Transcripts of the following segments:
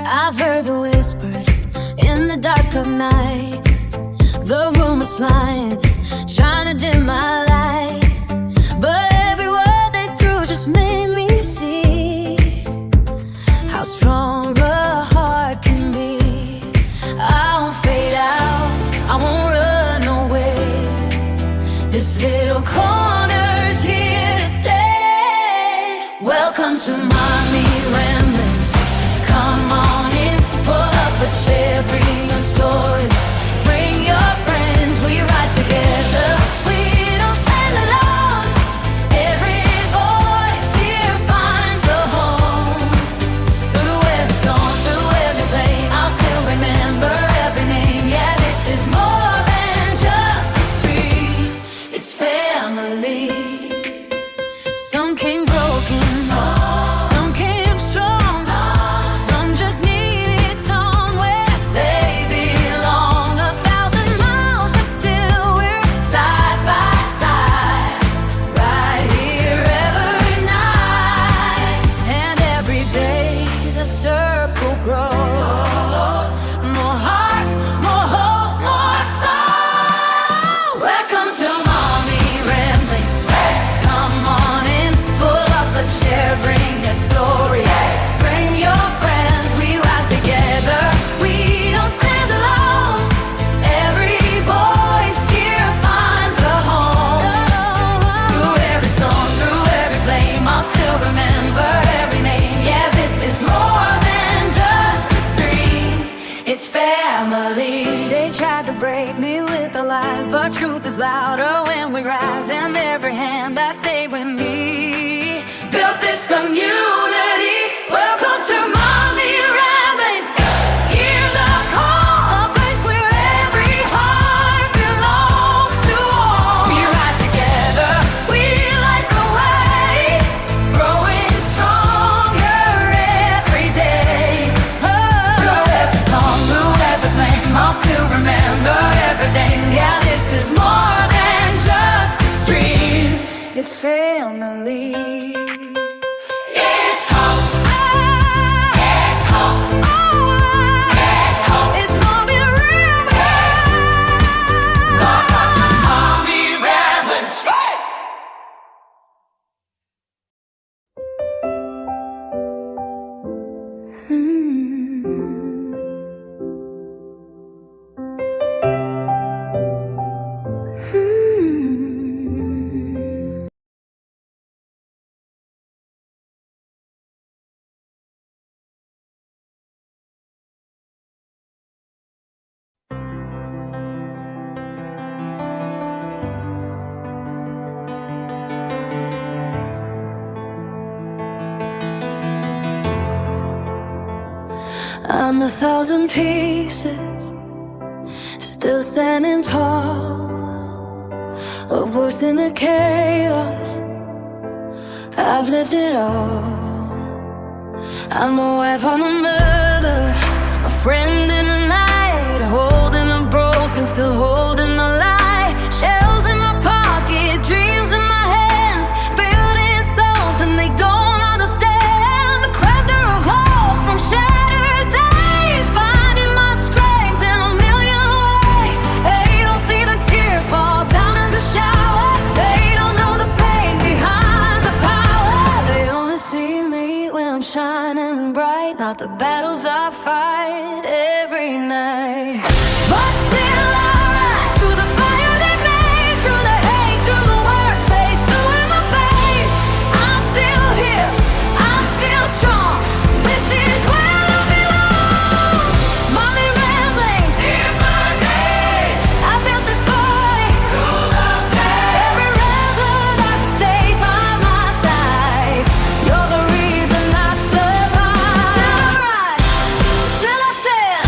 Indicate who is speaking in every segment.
Speaker 1: I've heard the whispers in the dark of night, the rumors flying, trying to dim my light. But every word they threw just made me see how strong a heart can be. I won't fade out, I won't run away. This little corner's here to stay. Welcome to Mommy Ramblings. Come on in, pull up a chair, bring your story, bring your friends, we rise together. We don't stand alone. Every voice here finds a home. Through every storm, through every flame, I'll still remember every name. Yeah, this is more than just a street, it's family. Some came broken, some came strong, some just needed somewhere they belong. 1,000 miles, but still we're side by side, right here every night. And every day the circle grows. More hearts, more hope, more souls. Welcome to Mommy Ramblings. Come on in, pull up a chair, bring a story, bring your friends, we rise together. We don't stand alone. Every voice here finds a home. Through every storm, through every flame, I'll still remember every name. Yeah, this is more than just a stream, it's family. They tried to break me with their lies, but truth is louder when we rise. And every hand that stayed with me built this community. Welcome to Mommy Ramblings. Hear the call, a place where every heart belongs to all. We rise together, we light the way, growing stronger every day. Through every storm, through every flame, I'll still remember everything. Yeah, this is more than just a stream, it's family. It's hope. It's hope. It's hope. It's Mommy Ramblings. Welcome to Mommy Ramblings. I'm 1,000 pieces, still standing tall, a voice in the chaos. I've lived it all. I'm a wife, I'm a mother, a friend in the night, holding a broken, still holding a lie. Shells in my pocket, dreams in my hands, building something they don't understand. The crafter of hope from shattered days, finding my strength in a million ways. They don't see the tears fall down in the shower, they don't know the pain behind the power. They only see me when I'm shining bright, not the battles I fight every night. But still I rise through the fire they made, through the hate, through the words they threw in my face. I'm still here, I'm still strong, this is where I belong. Mommy Ramblings, in my name, I built this boy through the pain. Every rambler that stayed by my side, you're the reason I survive. Still I rise, still I stand,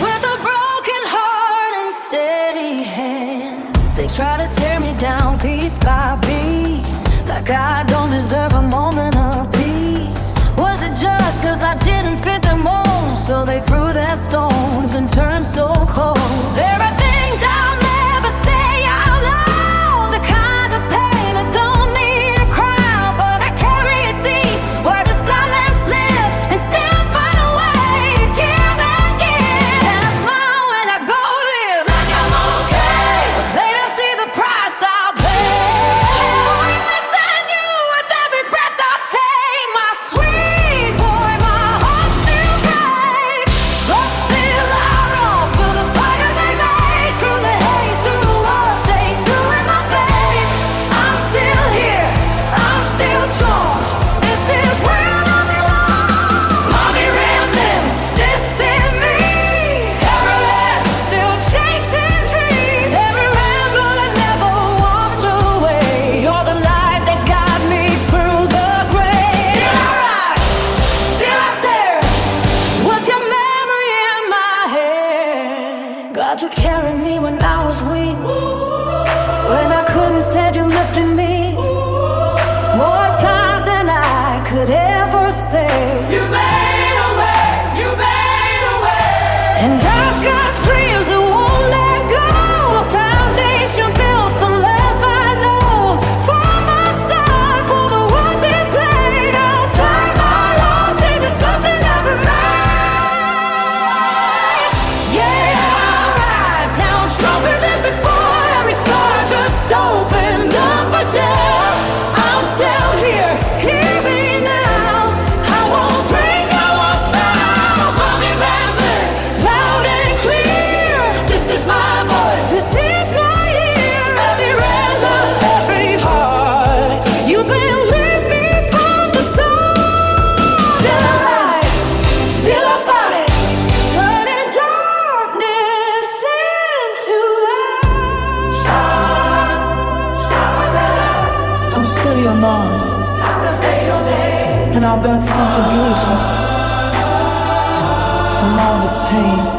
Speaker 1: with a broken heart and steady hand. They try to tear me down piece by piece, like I don't deserve a moment of peace. Was it just cause I didn't fit their mold, so they threw their stones and turned so cold? There are things I'll never say out loud, the kind of pain I don't need a crowd, but I carry it deep where the silence lives and still find a way.
Speaker 2: can all build something beautiful from all this pain.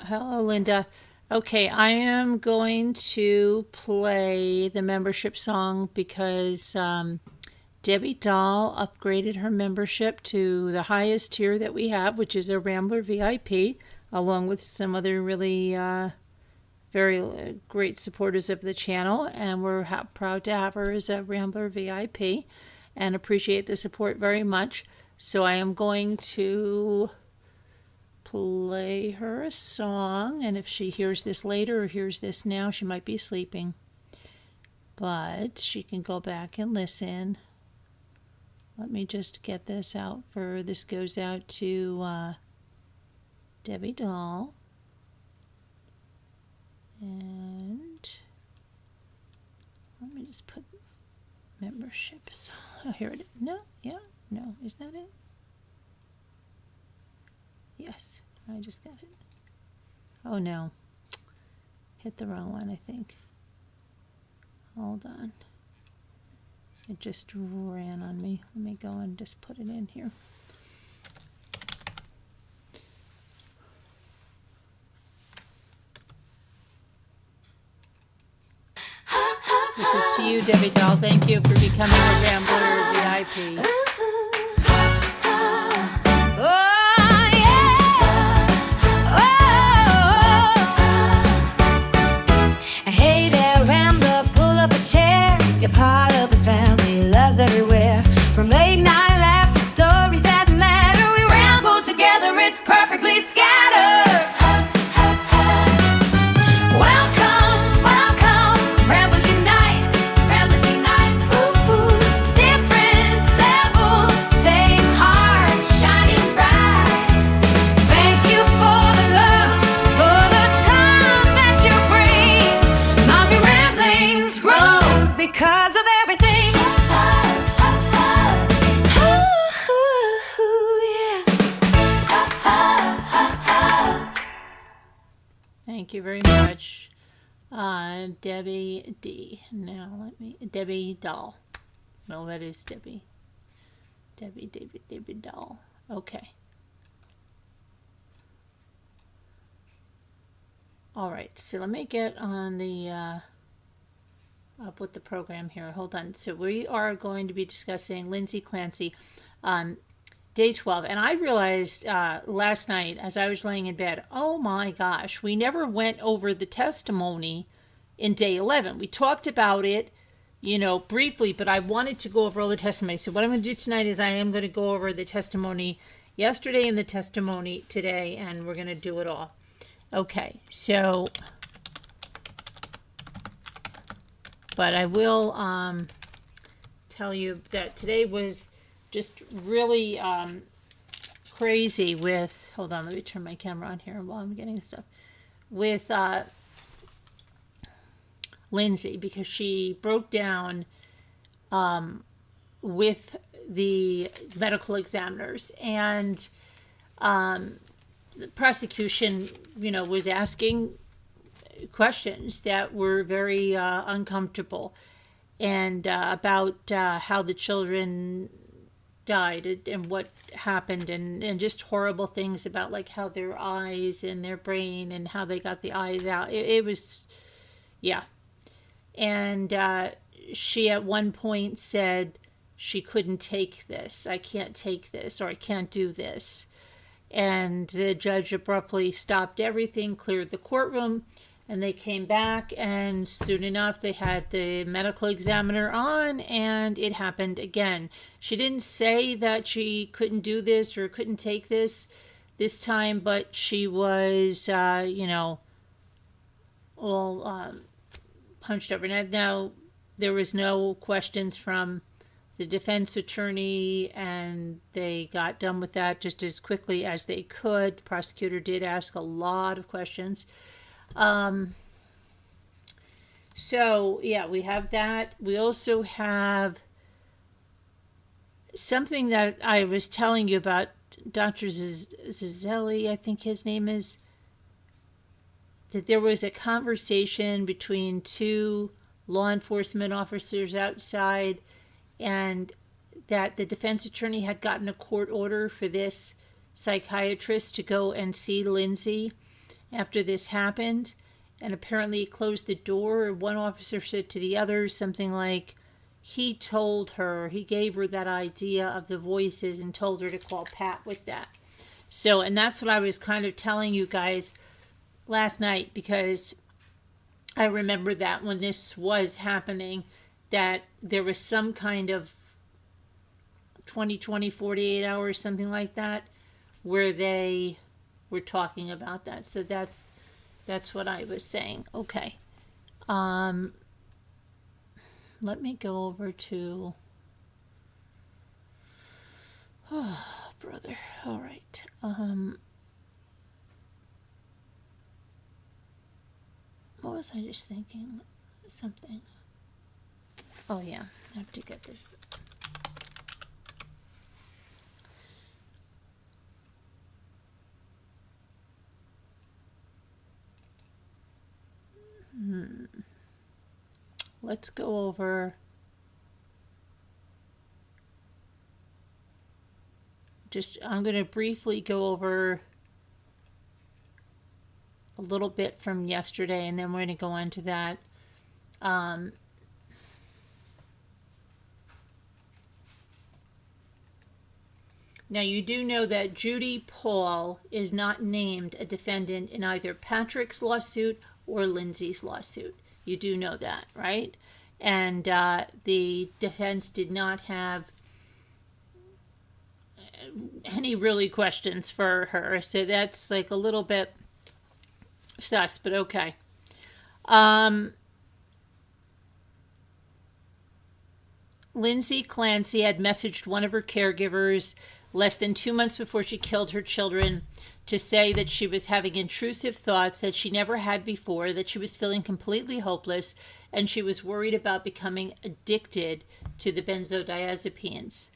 Speaker 3: Hello, Linda. Okay, I am going to play the membership song because Debbie Dahl upgraded her membership to the highest tier that we have, which is a Rambler VIP, along with some other really very great supporters of the channel, and we're proud to have her as a Rambler VIP and appreciate the support very much. So I am going to play her a song, and if she hears this later or hears this now, she might be sleeping, but she can go back and listen. Let me just get this out. This goes out to Debbie Dahl, and let me just put memberships. Oh, here it is. No, is that it? Yes, I just got it. Oh no, hit the wrong one, I think. Hold on. It just ran on me. Let me go and just put it in here. This is to you, Debbie Dahl. Thank you for becoming a Rambler VIP.
Speaker 1: Part of the family, loves everywhere. From late night laughter, stories that matter. We ramble together, it's perfectly scattered. Welcome, welcome, Ramblers Unite, Ramblers Unite. Ooh, different levels, same heart, shining bright. Thank you for the love, for the time that you bring. Mommy Ramblings grows because of everything.
Speaker 3: Thank you very much, Debbie D. Now Debbie Dahl. No, that is Debbie. Debbie Dahl. Okay. All right. So let me get on the up with the program here. Hold on. So we are going to be discussing Lindsay Clancy, day 12. And I realized last night as I was laying in bed, oh my gosh, we never went over the testimony in day 11. We talked about it, briefly, but I wanted to go over all the testimony. So what I'm going to do tonight is I am going to go over the testimony yesterday and the testimony today, and we're going to do it all. Okay, so, but I will tell you that today was just really crazy with, hold on, let me turn my camera on here while I'm getting this stuff, with Lindsay, because she broke down with the medical examiners, and the prosecution, was asking questions that were very uncomfortable, and about how the children died and what happened, and just horrible things about like how their eyes and their brain and how they got the eyes out. It was, yeah. And she at one point said she couldn't take this. I can't take this, or I can't do this. And the judge abruptly stopped everything, cleared the courtroom, and they came back, and soon enough they had the medical examiner on, and it happened again. She didn't say that she couldn't do this or couldn't take this time, but she was, all punched over. Now, there was no questions from the defense attorney, and they got done with that just as quickly as they could. The prosecutor did ask a lot of questions. So, yeah, we have that. We also have something that I was telling you about Dr. Zizelli, I think his name is, that there was a conversation between two law enforcement officers outside, and that the defense attorney had gotten a court order for this psychiatrist to go and see Lindsay after this happened. And apparently he closed the door. One officer said to the other something like, he gave her that idea of the voices and told her to call Pat with that. So, and that's what I was kind of telling you guys last night, because I remember that when this was happening, that there was some kind of 48 hours, something like that, where they were talking about that. So that's what I was saying. Okay. Let me go over to... Oh, brother. All right. What was I just thinking? Something. Oh, yeah. I have to get this. Let's go over I'm going to briefly go over a little bit from yesterday, and then we're going to go on to that. Now, you do know that Judy Paul is not named a defendant in either Patrick's lawsuit or Lindsay's lawsuit. You do know that, right? And the defense did not have any really questions for her. So that's like a little bit sus, but okay. Lindsay Clancy had messaged one of her caregivers less than 2 months before she killed her children to say that she was having intrusive thoughts that she never had before, that she was feeling completely hopeless, and she was worried about becoming addicted to the benzodiazepines.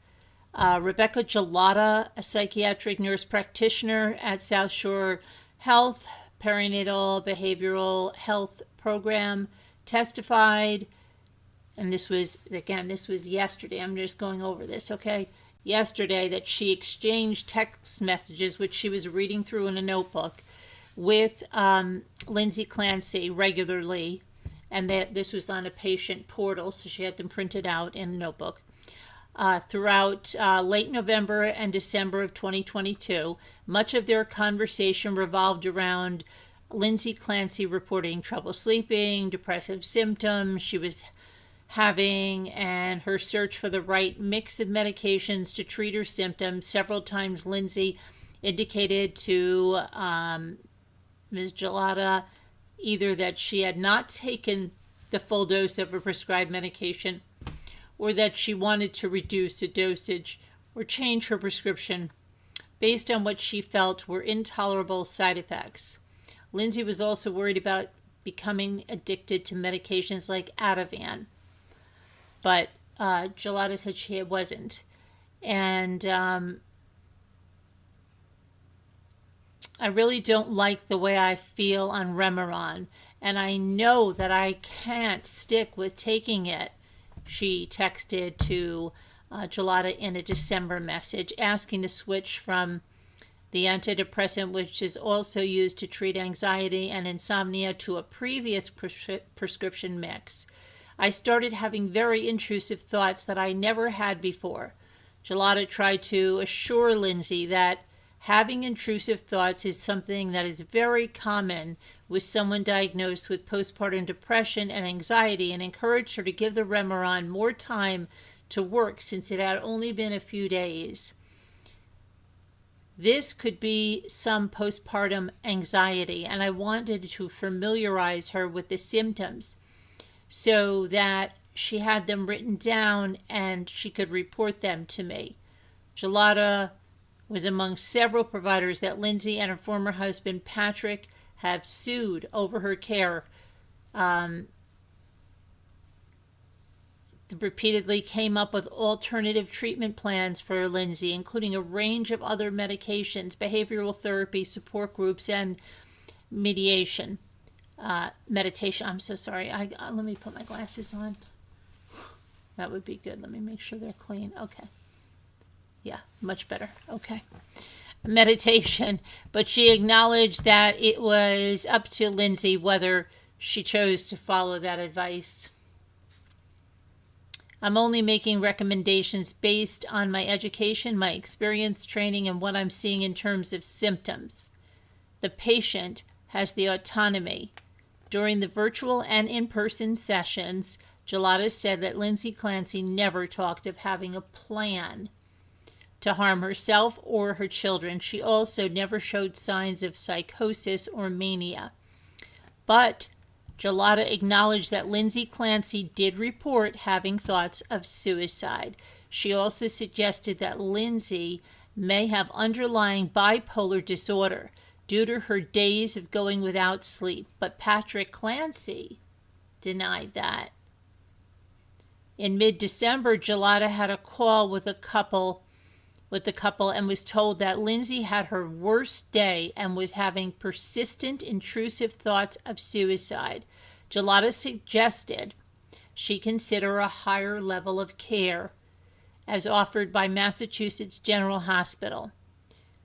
Speaker 3: Rebecca Gelata, a psychiatric nurse practitioner at South Shore Health Perinatal Behavioral Health Program, testified, and this was yesterday. I'm just going over this, okay? Yesterday, that she exchanged text messages, which she was reading through in a notebook, with Lindsay Clancy regularly, and that this was on a patient portal, so she had them printed out in a notebook. Throughout late November and December of 2022, much of their conversation revolved around Lindsay Clancy reporting trouble sleeping, depressive symptoms she was having, and her search for the right mix of medications to treat her symptoms. Several times Lindsay indicated to Ms. Gelata either that she had not taken the full dose of a prescribed medication, or that she wanted to reduce the dosage or change her prescription based on what she felt were intolerable side effects. Lindsay was also worried about becoming addicted to medications like Ativan, but Gelata said she wasn't. And I really don't like the way I feel on Remeron, and I know that I can't stick with taking it, she texted to Gelata in a December message, asking to switch from the antidepressant, which is also used to treat anxiety and insomnia, to a previous prescription mix. I started having very intrusive thoughts that I never had before. Gelata tried to assure Lindsay that having intrusive thoughts is something that is very common with someone diagnosed with postpartum depression and anxiety, and encouraged her to give the Remeron more time to work since it had only been a few days. This could be some postpartum anxiety, and I wanted to familiarize her with the symptoms so that she had them written down and she could report them to me. Gelata was among several providers that Lindsay and her former husband Patrick have sued over her care. Repeatedly came up with alternative treatment plans for Lindsay, including a range of other medications, behavioral therapy, support groups, and meditation. Meditation. I'm so sorry. Let me put my glasses on. That would be good. Let me make sure they're clean. Okay. Yeah, much better. Okay. Meditation. But she acknowledged that it was up to Lindsay whether she chose to follow that advice. I'm only making recommendations based on my education, my experience, training, and what I'm seeing in terms of symptoms. The patient has the autonomy. During the virtual and in-person sessions, Gelada said that Lindsay Clancy never talked of having a plan to harm herself or her children. She also never showed signs of psychosis or mania. But Gelada acknowledged that Lindsay Clancy did report having thoughts of suicide. She also suggested that Lindsay may have underlying bipolar disorder due to her days of going without sleep, but Patrick Clancy denied that. In mid-December, Gelada had a call with the couple and was told that Lindsay had her worst day and was having persistent, intrusive thoughts of suicide. Gelada suggested she consider a higher level of care as offered by Massachusetts General Hospital.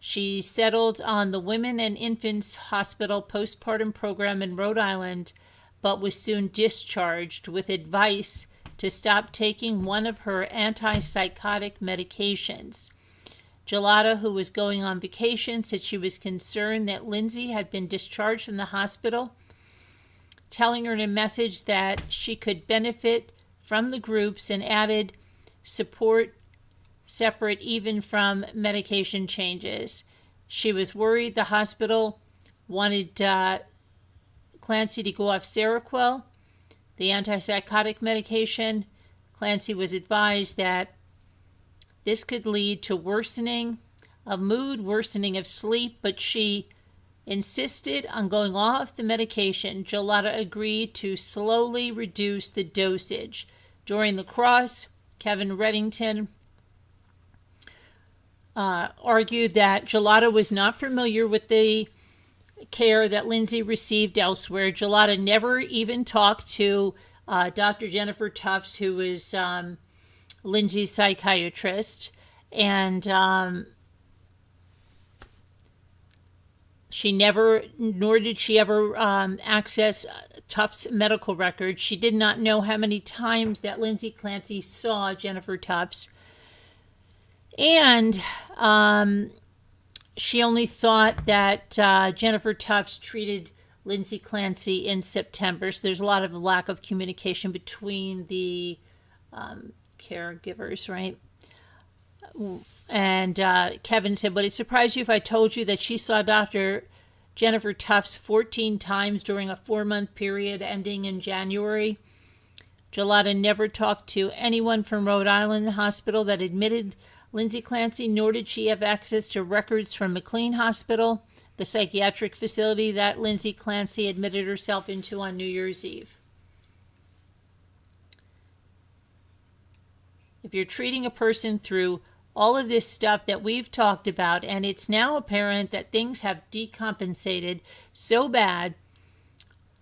Speaker 3: She settled on the Women and Infants Hospital postpartum program in Rhode Island, but was soon discharged with advice to stop taking one of her antipsychotic medications. Gelada, who was going on vacation, said she was concerned that Lindsay had been discharged from the hospital, telling her in a message that she could benefit from the groups and added support separate even from medication changes. She was worried the hospital wanted Clancy to go off Seroquel, the antipsychotic medication. Clancy was advised that this could lead to worsening of mood, worsening of sleep, but she insisted on going off the medication. Gelada agreed to slowly reduce the dosage. During the cross, Kevin Reddington argued that Gelada was not familiar with the care that Lindsay received elsewhere. Gelada never even talked to Dr. Jennifer Tufts, who was Lindsay's psychiatrist, and nor did she ever access Tufts' medical records. She did not know how many times that Lindsay Clancy saw Jennifer Tufts. And she only thought that Jennifer Tufts treated Lindsay Clancy in September. So there's a lot of lack of communication between the caregivers, right? And Kevin said, would it surprise you if I told you that she saw Dr. Jennifer Tufts 14 times during a 4-month period ending in January? Gelada never talked to anyone from Rhode Island Hospital that admitted Lindsay Clancy, nor did she have access to records from McLean Hospital, the psychiatric facility that Lindsay Clancy admitted herself into on New Year's Eve. If you're treating a person through all of this stuff that we've talked about, and it's now apparent that things have decompensated so bad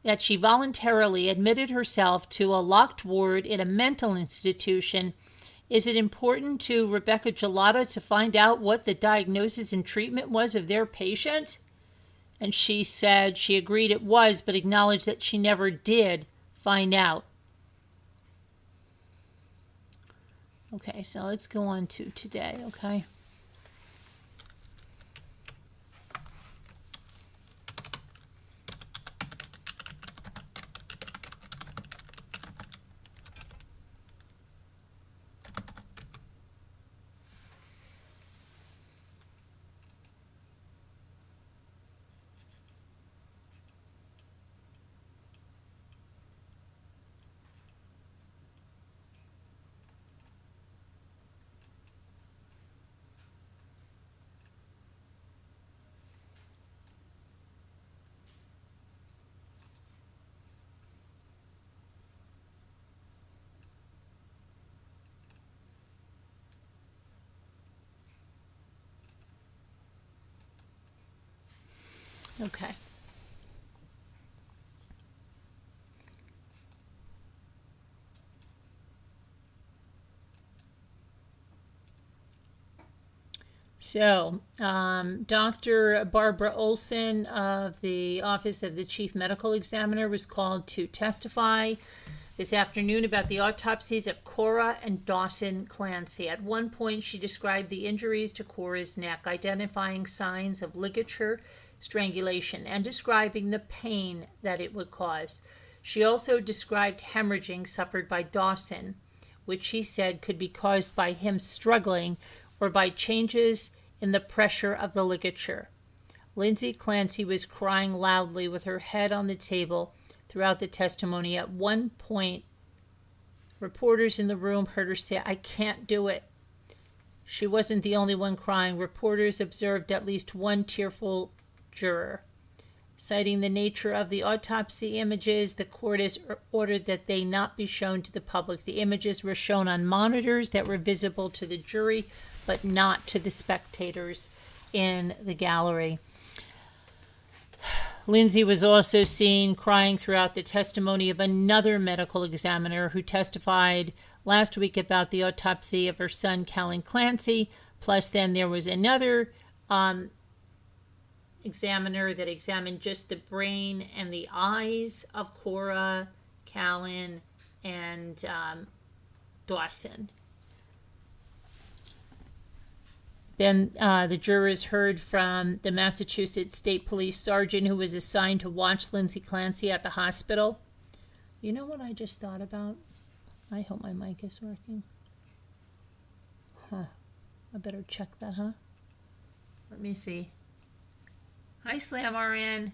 Speaker 3: that she voluntarily admitted herself to a locked ward in a mental institution, is it important to Rebecca Gelada to find out what the diagnosis and treatment was of their patient? And she said she agreed it was, but acknowledged that she never did find out. Okay, so let's go on to today, okay? Okay. So, Dr. Barbara Olson of the Office of the Chief Medical Examiner was called to testify this afternoon about the autopsies of Cora and Dawson Clancy. At one point, she described the injuries to Cora's neck, identifying signs of ligature strangulation and describing the pain that it would cause. She also described hemorrhaging suffered by Dawson, which she said could be caused by him struggling or by changes in the pressure of the ligature. Lindsay Clancy was crying loudly with her head on the table throughout the testimony. At one point, reporters in the room heard her say, "I can't do it." She wasn't the only one crying. Reporters observed at least one tearful juror. Citing the nature of the autopsy images, the court has ordered that they not be shown to the public. The images were shown on monitors that were visible to the jury, but not to the spectators in the gallery. Lindsay was also seen crying throughout the testimony of another medical examiner who testified last week about the autopsy of her son, Callan Clancy. Plus, then there was another examiner that examined just the brain and the eyes of Cora, Callan, and Dawson. Then the jurors heard from the Massachusetts State Police sergeant who was assigned to watch Lindsay Clancy at the hospital. You know what I just thought about? I hope my mic is working. I better check that, huh? Let me see. Hi, Slam RN.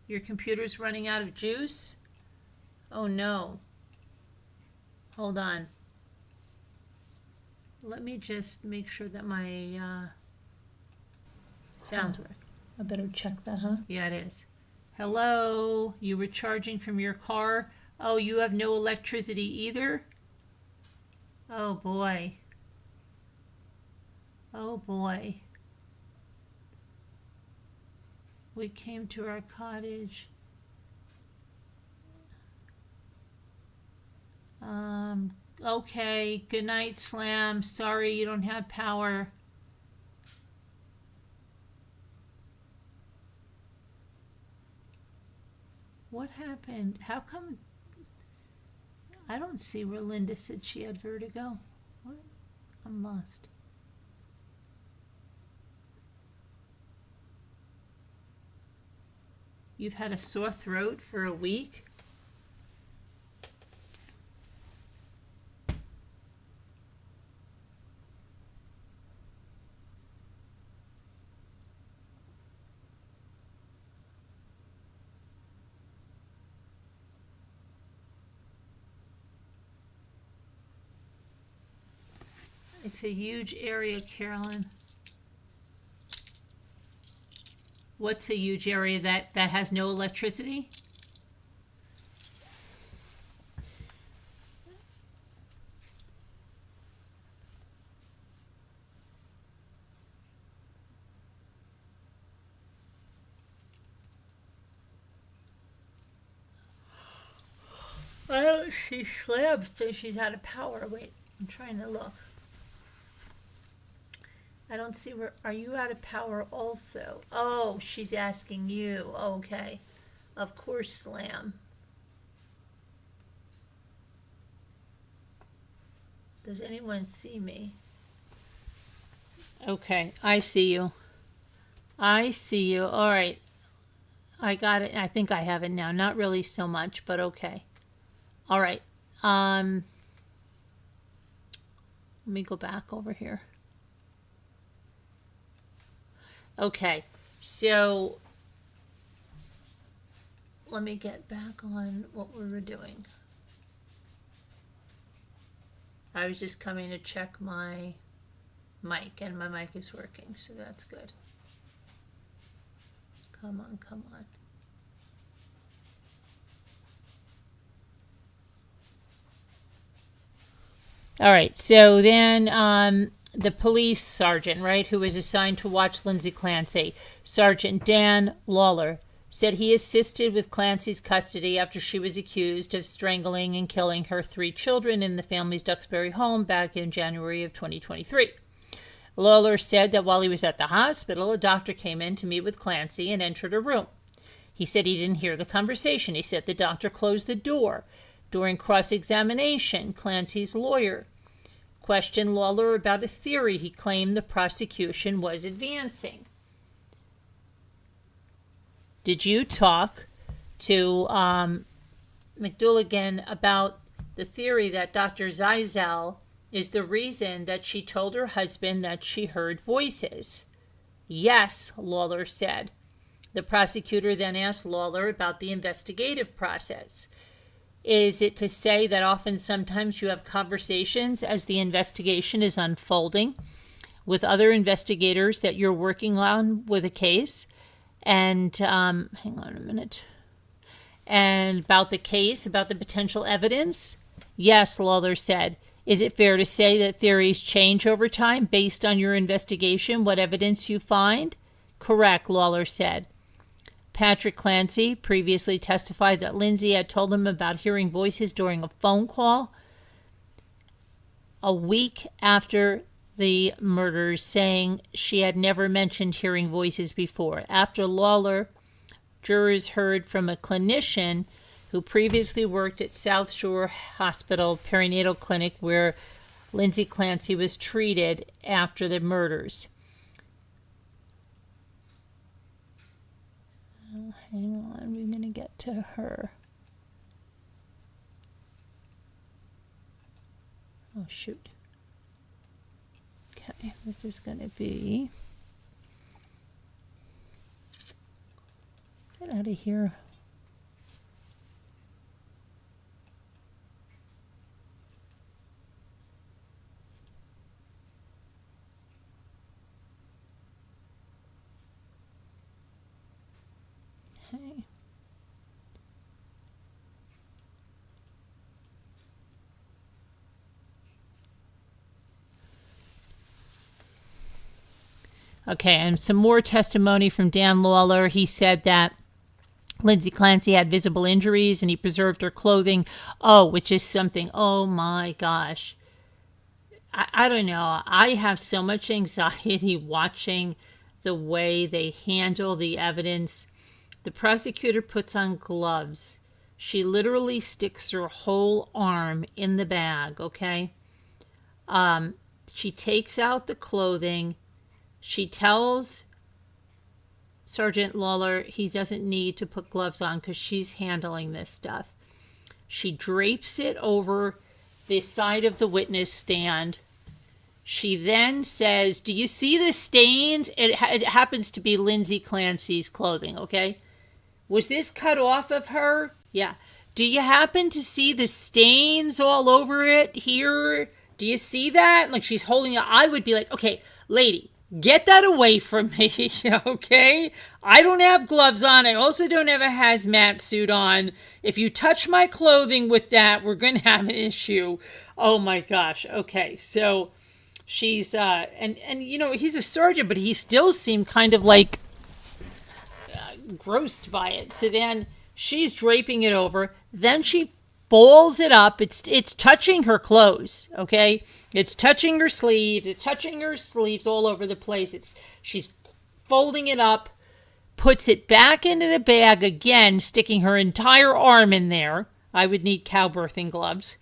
Speaker 3: Your computer's running out of juice? Oh no. Hold on. Let me just make sure that my sounds work. I better check that, huh? Yeah, it is. Hello, you were charging from your car? Oh, you have no electricity either? Oh boy. Oh boy. We came to our cottage. Okay, good night, Slam. Sorry you don't have power. What happened? How come? I don't see where Linda said she had vertigo. What? I'm lost. You've had a sore throat for a week? It's a huge area, Carolyn. What's a huge area that has no electricity? I don't see slabs, so she's out of power. Wait, I'm trying to look. I don't see where. Are you out of power also? Oh, she's asking you. Okay. Of course, Slam. Does anyone see me? Okay, I see you. I see you. All right. I got it. I think I have it now. Not really so much, but okay. All right. Let me go back over here. Okay, so let me get back on what we were doing. I was just coming to check my mic, and my mic is working, so that's good. Come on, come on. All right, so then the police sergeant, right, who was assigned to watch Lindsay Clancy, Sergeant Dan Lawler, said he assisted with Clancy's custody after she was accused of strangling and killing her 3 children in the family's Duxbury home back in January of 2023. Lawler said that while he was at the hospital, a doctor came in to meet with Clancy and entered a room. He said he didn't hear the conversation. He said the doctor closed the door. During cross-examination, Clancy's lawyer questioned Lawler about a theory he claimed the prosecution was advancing. Did you talk to McDouligan about the theory that Dr. Zeisel is the reason that she told her husband that she heard voices? Yes, Lawler said. The prosecutor then asked Lawler about the investigative process. Is it to say that often sometimes you have conversations as the investigation is unfolding with other investigators that you're working on with a case? And hang on a minute. And about the case, about the potential evidence? Yes, Lawler said. Is it fair to say that theories change over time based on your investigation, what evidence you find? Correct, Lawler said. Patrick Clancy previously testified that Lindsay had told him about hearing voices during a phone call a week after the murders, saying she had never mentioned hearing voices before. After Lawler, jurors heard from a clinician who previously worked at South Shore Hospital Perinatal Clinic, where Lindsay Clancy was treated after the murders. Oh, hang on, we're going to get to her. Oh, shoot. Okay, this is going to be... Get out of here. Okay. Okay, and some more testimony from Dan Lawler. He said that Lindsay Clancy had visible injuries and he preserved her clothing. Oh, which is something, oh my gosh. I don't know. I have so much anxiety watching the way they handle the evidence. The prosecutor puts on gloves. She literally sticks her whole arm in the bag, okay? She takes out the clothing. She tells Sergeant Lawler he doesn't need to put gloves on because she's handling this stuff. She drapes it over the side of the witness stand. She then says, do you see the stains? It happens to be Lindsay Clancy's clothing, okay? Was this cut off of her? Yeah. Do you happen to see the stains all over it here? Do you see that? Like she's holding it. I would be like, okay, lady, get that away from me, okay? I don't have gloves on. I also don't have a hazmat suit on. If you touch my clothing with that, we're going to have an issue. Oh my gosh. Okay, so she's, and you know, he's a sergeant, but he still seemed kind of like grossed by it. So then she's draping it over. Then she folds it up. It's touching her clothes, okay? It's touching her sleeves. It's touching her sleeves all over the place. She's folding it up, puts it back into the bag again, sticking her entire arm in there. I would need cow birthing gloves.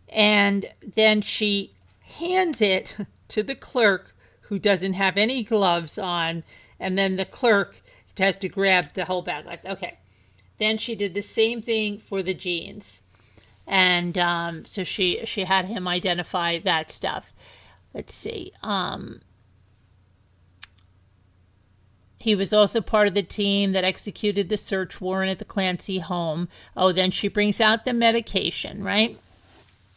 Speaker 3: And then she hands it to the clerk who doesn't have any gloves on. And then the clerk has to grab the whole bag. Like, okay. Then she did the same thing for the jeans. And so she had him identify that stuff. Let's see. He was also part of the team that executed the search warrant at the Clancy home. Oh, then she brings out the medication, right?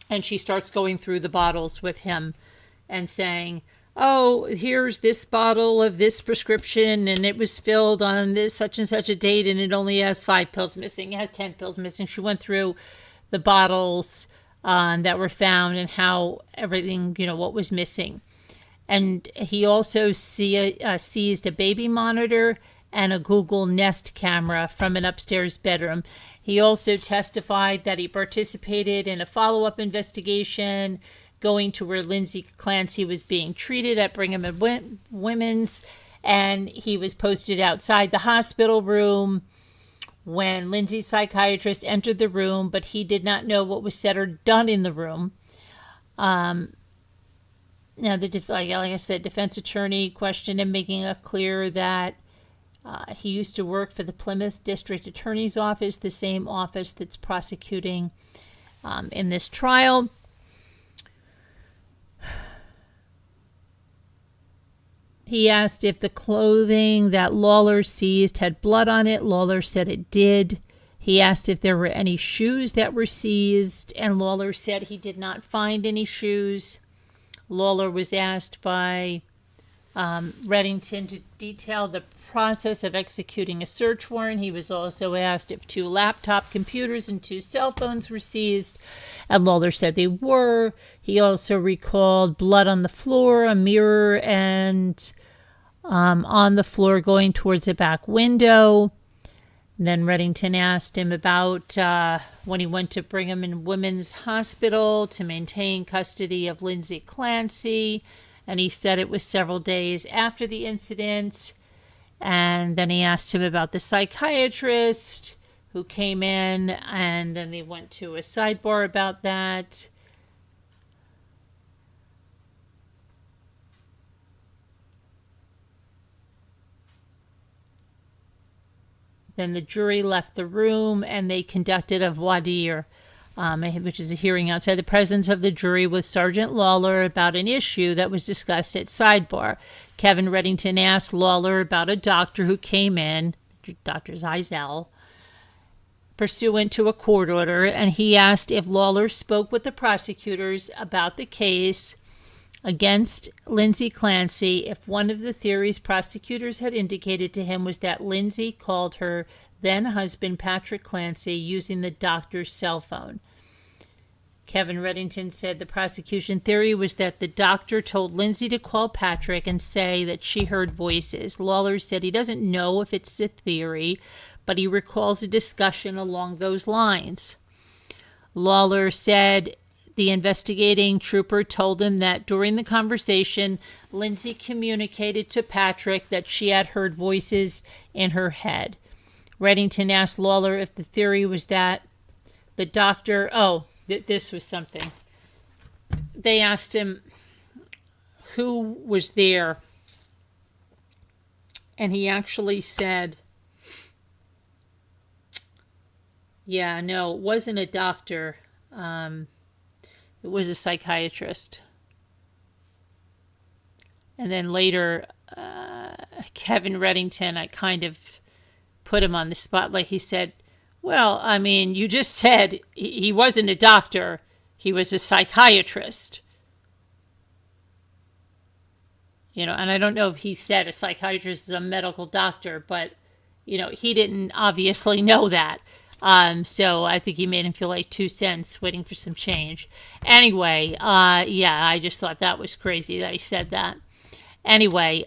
Speaker 3: And she starts going through the bottles with him and saying, oh, here's this bottle of this prescription, and it was filled on this such and such a date, and it only has 5 pills missing. It has 10 pills missing. She went through the bottles that were found and how everything, you know, what was missing. And he also seized a baby monitor and a Google Nest camera from an upstairs bedroom. He also testified that he participated in a follow-up investigation, going to where Lindsay Clancy was being treated at Brigham and Women's, and he was posted outside the hospital room when Lindsay's psychiatrist entered the room, but he did not know what was said or done in the room. Now, like I said, defense attorney questioned him, making it clear that he used to work for the Plymouth District Attorney's Office, the same office that's prosecuting in this trial. He asked if the clothing that Lawler seized had blood on it. Lawler said it did. He asked if there were any shoes that were seized, and Lawler said he did not find any shoes. Lawler was asked by Reddington to detail the process of executing a search warrant. He was also asked if 2 laptop computers and 2 cell phones were seized, and Lawler said they were. He also recalled blood on the floor, a mirror, and on the floor going towards a back window. And then Reddington asked him about when he went to Brigham and Women's Hospital to maintain custody of Lindsay Clancy, and he said it was several days after the incident. And then he asked him about the psychiatrist who came in, and then they went to a sidebar about that. Then the jury left the room, and they conducted a voir dire, which is a hearing outside the presence of the jury with Sergeant Lawler about an issue that was discussed at sidebar. Kevin Reddington asked Lawler about a doctor who came in, Dr. Zeisel, pursuant to a court order, and he asked if Lawler spoke with the prosecutors about the case against Lindsay Clancy, if one of the theories prosecutors had indicated to him was that Lindsay called her then-husband Patrick Clancy using the doctor's cell phone. Kevin Reddington said the prosecution theory was that the doctor told Lindsay to call Patrick and say that she heard voices. Lawler said he doesn't know if it's a theory, but he recalls a discussion along those lines. Lawler said the investigating trooper told him that during the conversation, Lindsay communicated to Patrick that she had heard voices in her head. Reddington asked Lawler if the theory was that the doctor... this was something. They asked him who was there, and he actually said, yeah, no, it wasn't a doctor. It was a psychiatrist. And then later, Kevin Reddington, I kind of put him on the spot. Like he said, well, I mean, you just said he wasn't a doctor. He was a psychiatrist. You know, and I don't know if he said a psychiatrist is a medical doctor, but, you know, he didn't obviously know that. So I think he made him feel like 2 cents waiting for some change. Anyway, yeah, I just thought that was crazy that he said that. Anyway,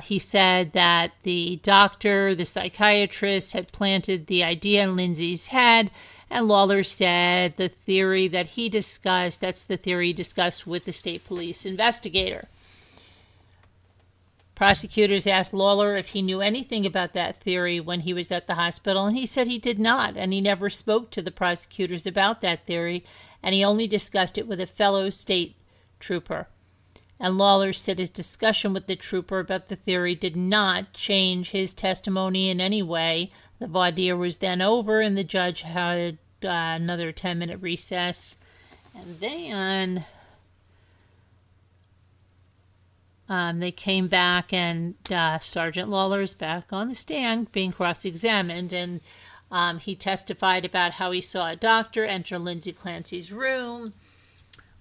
Speaker 3: he said that the doctor, the psychiatrist, had planted the idea in Lindsay's head, and Lawler said the theory that he discussed, that's the theory he discussed with the state police investigator. Prosecutors asked Lawler if he knew anything about that theory when he was at the hospital, and he said he did not, and he never spoke to the prosecutors about that theory, and he only discussed it with a fellow state trooper. And Lawler said his discussion with the trooper about the theory did not change his testimony in any way. The voir dire was then over, and the judge had another 10-minute recess. And then they came back, and Sergeant Lawler is back on the stand being cross-examined, and he testified about how he saw a doctor enter Lindsay Clancy's room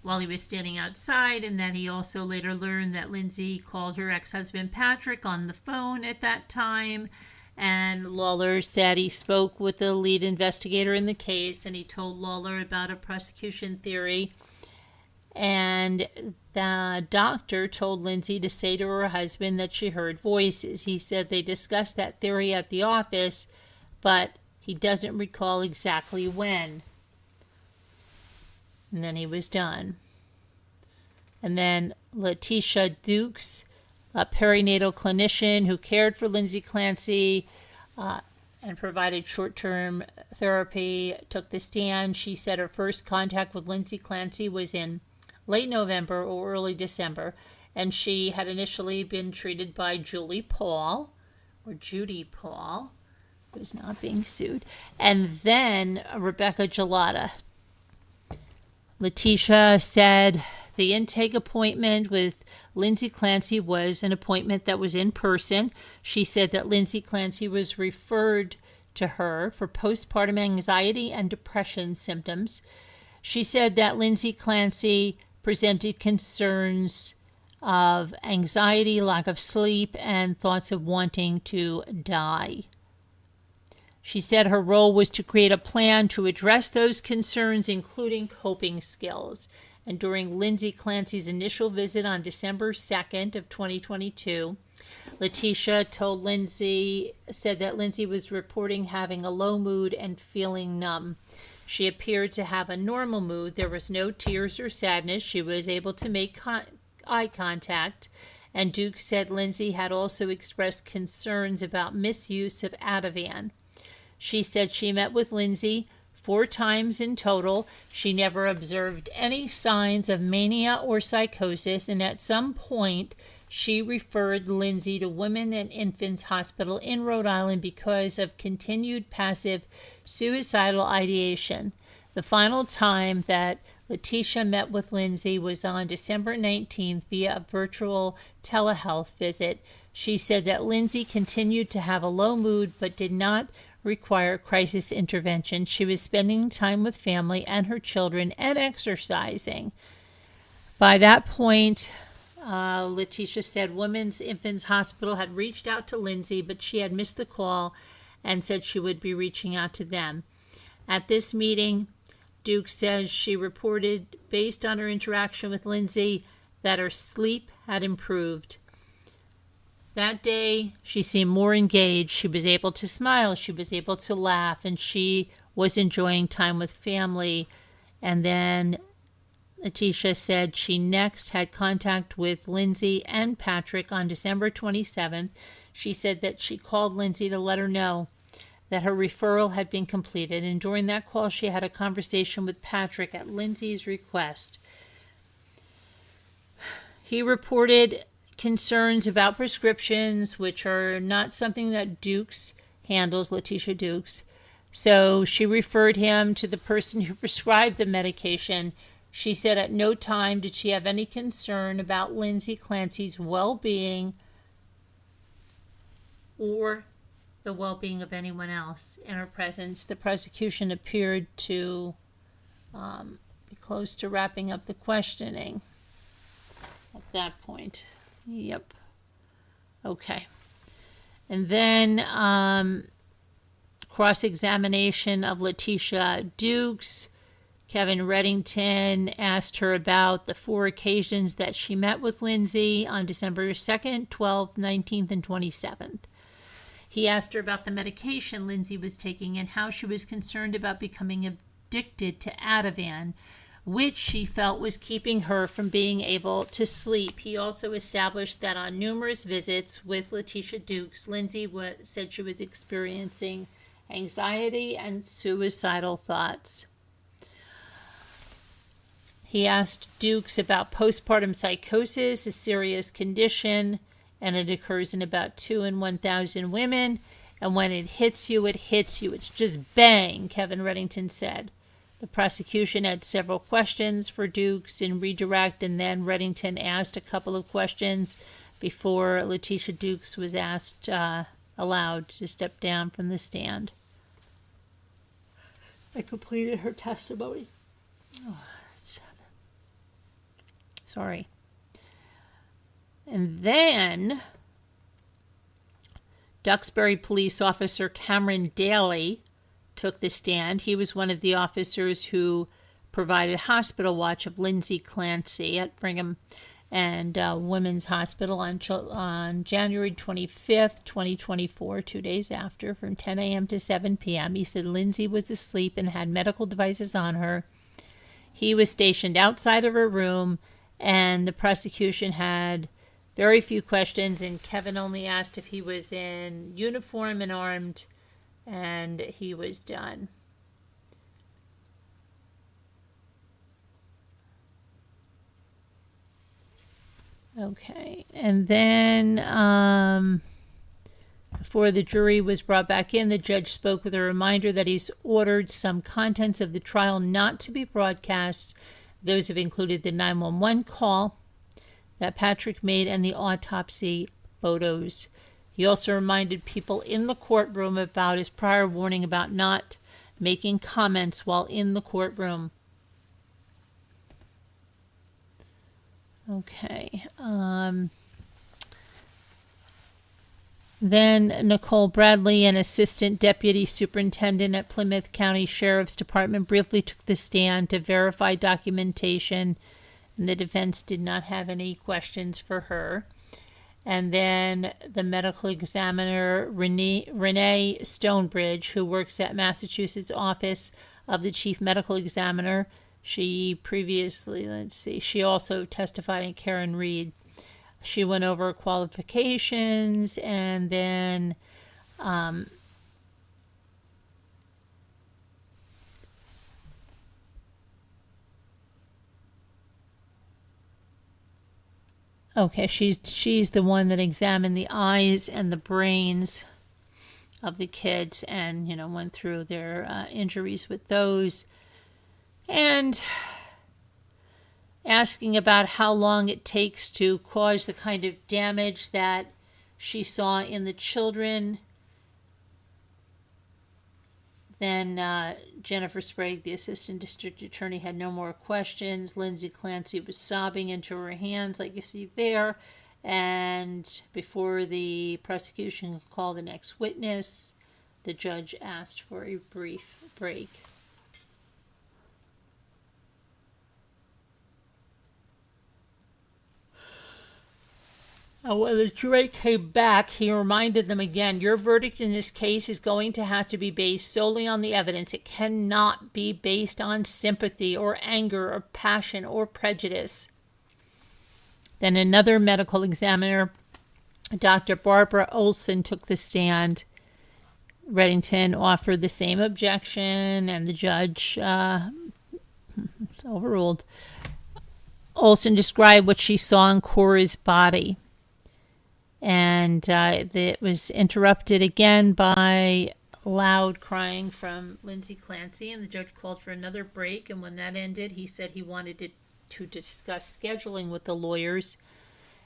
Speaker 3: while he was standing outside, and that he also later learned that Lindsay called her ex-husband Patrick on the phone at that time. And Lawler said he spoke with the lead investigator in the case, and he told Lawler about a prosecution theory. And the doctor told Lindsay to say to her husband that she heard voices. He said they discussed that theory at the office, but he doesn't recall exactly when. And then he was done. And then Letitia Dukes, a perinatal clinician who cared for Lindsay Clancy and provided short-term therapy, took the stand. She said her first contact with Lindsay Clancy was in late November or early December, and she had initially been treated by Judy Paul, who is not being sued, and then Rebecca Gelada. Letitia said the intake appointment with Lindsay Clancy was an appointment that was in person. She said that Lindsay Clancy was referred to her for postpartum anxiety and depression symptoms. She said that Lindsay Clancy presented concerns of anxiety, lack of sleep, and thoughts of wanting to die. She said her role was to create a plan to address those concerns, including coping skills. And during Lindsay Clancy's initial visit on December 2nd of 2022, Letitia said that Lindsay was reporting having a low mood and feeling numb. She appeared to have a normal mood. There was no tears or sadness. She was able to make eye contact. And Duke said Lindsay had also expressed concerns about misuse of Ativan. She said she met with Lindsay 4 times in total. She never observed any signs of mania or psychosis, and at some point she referred Lindsay to Women and Infants Hospital in Rhode Island because of continued passive suicidal ideation. The final time that Letitia met with Lindsay was on December 19th via a virtual telehealth visit. She said that Lindsay continued to have a low mood but did not require crisis intervention. She was spending time with family and her children and exercising. By that point, Letitia said Women's Infants Hospital had reached out to Lindsay, but she had missed the call and said she would be reaching out to them. At this meeting, Duke says she reported, based on her interaction with Lindsay, that her sleep had improved. That day, she seemed more engaged. She was able to smile. She was able to laugh, and she was enjoying time with family. And then Letitia said she next had contact with Lindsay and Patrick on December 27th. She said that she called Lindsay to let her know that her referral had been completed. And during that call, she had a conversation with Patrick at Lindsay's request. He reported concerns about prescriptions, which are not something that Dukes handles, Letitia Dukes. So she referred him to the person who prescribed the medication. She said at no time did she have any concern about Lindsay Clancy's well-being or the well-being of anyone else in her presence. The prosecution appeared to be close to wrapping up the questioning at that point. Yep. Okay. And then cross-examination of Letitia Dukes. Kevin Reddington asked her about the 4 occasions that she met with Lindsay on December 2nd, 12th, 19th, and 27th. He asked her about the medication Lindsay was taking and how she was concerned about becoming addicted to Ativan, which she felt was keeping her from being able to sleep. He also established that on numerous visits with Letitia Dukes, Lindsay said she was experiencing anxiety and suicidal thoughts. He asked Dukes about postpartum psychosis, a serious condition, and it occurs in about 2 in 1,000 women. And when it hits you, it hits you. It's just bang, Kevin Reddington said. The prosecution had several questions for Dukes in redirect, and then Reddington asked a couple of questions before Letitia Dukes was allowed to step down from the stand. I completed her testimony. Oh, sorry. And then Duxbury police officer Cameron Daly took the stand. He was one of the officers who provided hospital watch of Lindsay Clancy at Brigham and Women's Hospital on January 25th, 2024, 2 days after, from 10 a.m. to 7 p.m. He said Lindsay was asleep and had medical devices on her. He was stationed outside of her room, and the prosecution had very few questions, and Kevin only asked if he was in uniform and armed, and he was done. Okay, and then before the jury was brought back in, the judge spoke with a reminder that he's ordered some contents of the trial not to be broadcast. Those have included the 911 call that Patrick made and the autopsy photos. He also reminded people in the courtroom about his prior warning about not making comments while in the courtroom. Okay. Then Nicole Bradley, an assistant deputy superintendent at Plymouth County Sheriff's Department, briefly took the stand to verify documentation, and the defense did not have any questions for her. And then the medical examiner, Renee Stonebridge, who works at Massachusetts Office of the Chief Medical Examiner, she also testified in Karen Reed. She went over qualifications, and then she's the one that examined the eyes and the brains of the kids, and went through their injuries with those, and asking about how long it takes to cause the kind of damage that she saw in the children. Then Jennifer Sprague, the assistant district attorney, had no more questions. Lindsay Clancy was sobbing into her hands, like you see there. And before the prosecution could call the next witness, the judge asked for a brief break. When the jury came back, he reminded them again, your verdict in this case is going to have to be based solely on the evidence. It cannot be based on sympathy or anger or passion or prejudice. Then another medical examiner, Dr. Barbara Olson, took the stand. Reddington offered the same objection, and the judge overruled. Olson described what she saw in Cora's body. And it was interrupted again by loud crying from Lindsay Clancy, and the judge called for another break. And when that ended, he said he wanted to discuss scheduling with the lawyers.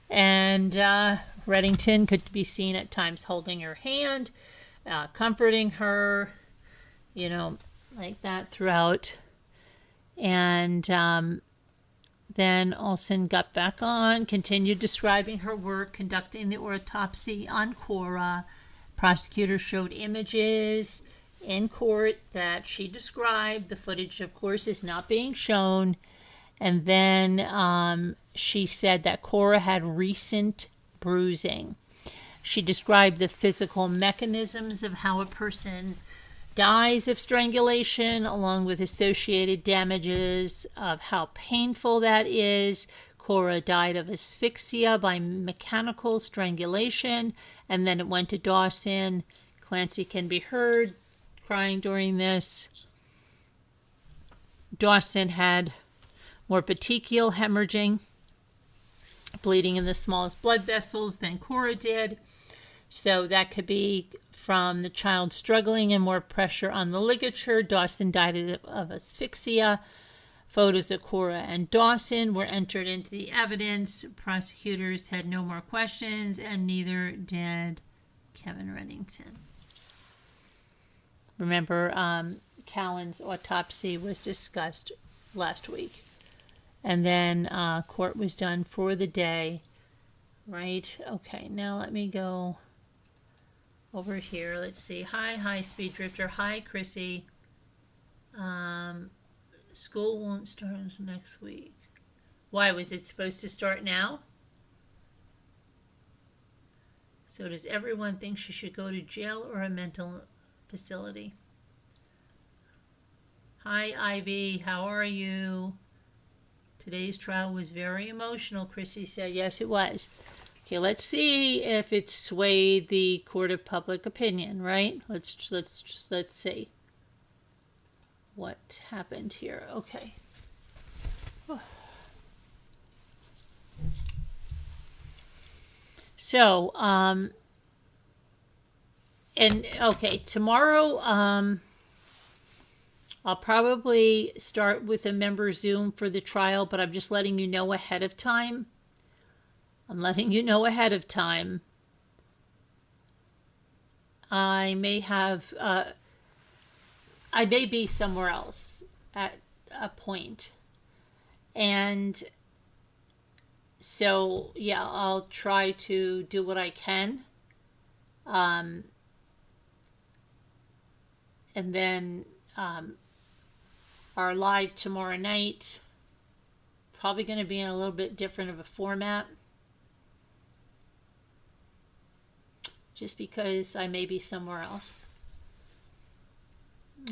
Speaker 3: And Reddington could be seen at times holding her hand, comforting her, like that throughout. And then Olson got back on, continued describing her work, conducting the autopsy on Cora. Prosecutors showed images in court that she described. The footage, of course, is not being shown. And then she said that Cora had recent bruising. She described the physical mechanisms of how a person dies of strangulation, along with associated damages of how painful that is. Cora died of asphyxia by mechanical strangulation, and then it went to Dawson. Clancy can be heard crying during this. Dawson had more petechial hemorrhaging, bleeding in the smallest blood vessels than Cora did. So that could be from the child struggling and more pressure on the ligature. Dawson died of asphyxia. Photos of Cora and Dawson were entered into the evidence. Prosecutors had no more questions, and neither did Kevin Reddington. Remember, Callan's autopsy was discussed last week. And then court was done for the day. Right? Okay, now let me go over here. Let's see. Hi, Speed Drifter. Hi, Chrissy. School won't start until next week. Why, was it supposed to start now? So does everyone think she should go to jail or a mental facility? Hi, Ivy. How are you? Today's trial was very emotional, Chrissy said. Yes, it was. Okay, let's see if it swayed the court of public opinion, right? Let's see what happened here. Okay. So, and okay, tomorrow, I'll probably start with a member Zoom for the trial, but I'm just letting you know ahead of time. I may have, I may be somewhere else at a point. And so, yeah, I'll try to do what I can. And then our live tomorrow night, probably going to be in a little bit different of a format. Just because I may be somewhere else.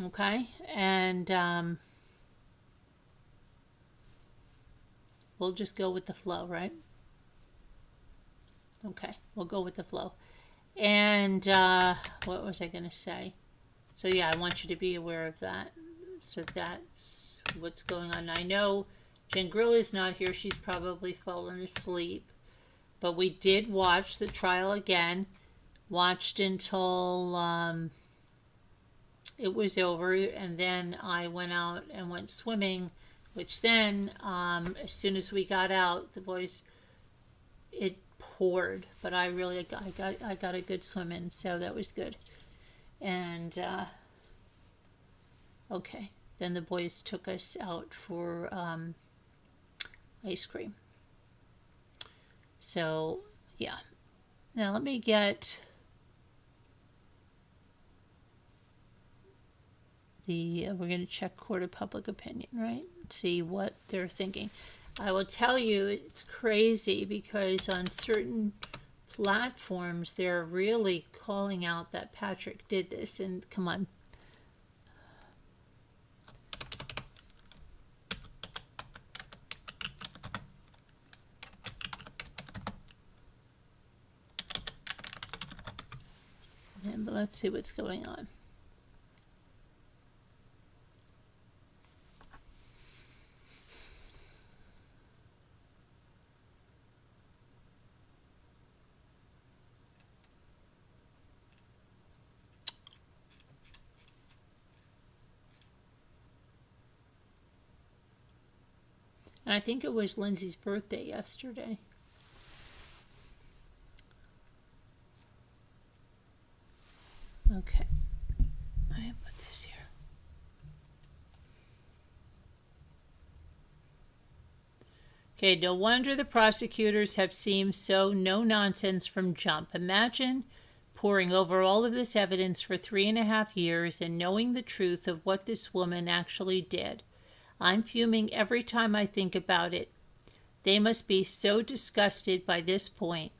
Speaker 3: Okay, and we'll just go with the flow, right? Okay, we'll go with the flow. And what was I going to say? So yeah, I want you to be aware of that. So that's what's going on. I know Jen Grill is not here. She's probably fallen asleep. But we did watch the trial again. Watched until it was over, and then I went out and went swimming, which then, as soon as we got out, the boys, it poured, but I got a good swim in, so that was good. And okay, then the boys took us out for ice cream. So yeah, now let me get we're going to check court of public opinion, right? See what they're thinking. I will tell you, it's crazy because on certain platforms, they're really calling out that Patrick did this. And come on. But let's see what's going on. And I think it was Lindsay's birthday yesterday. Okay. I put this here. Okay, no wonder the prosecutors have seemed so no nonsense from jump. Imagine poring over all of this evidence for 3.5 years and knowing the truth of what this woman actually did. I'm fuming every time I think about it. They must be so disgusted by this point.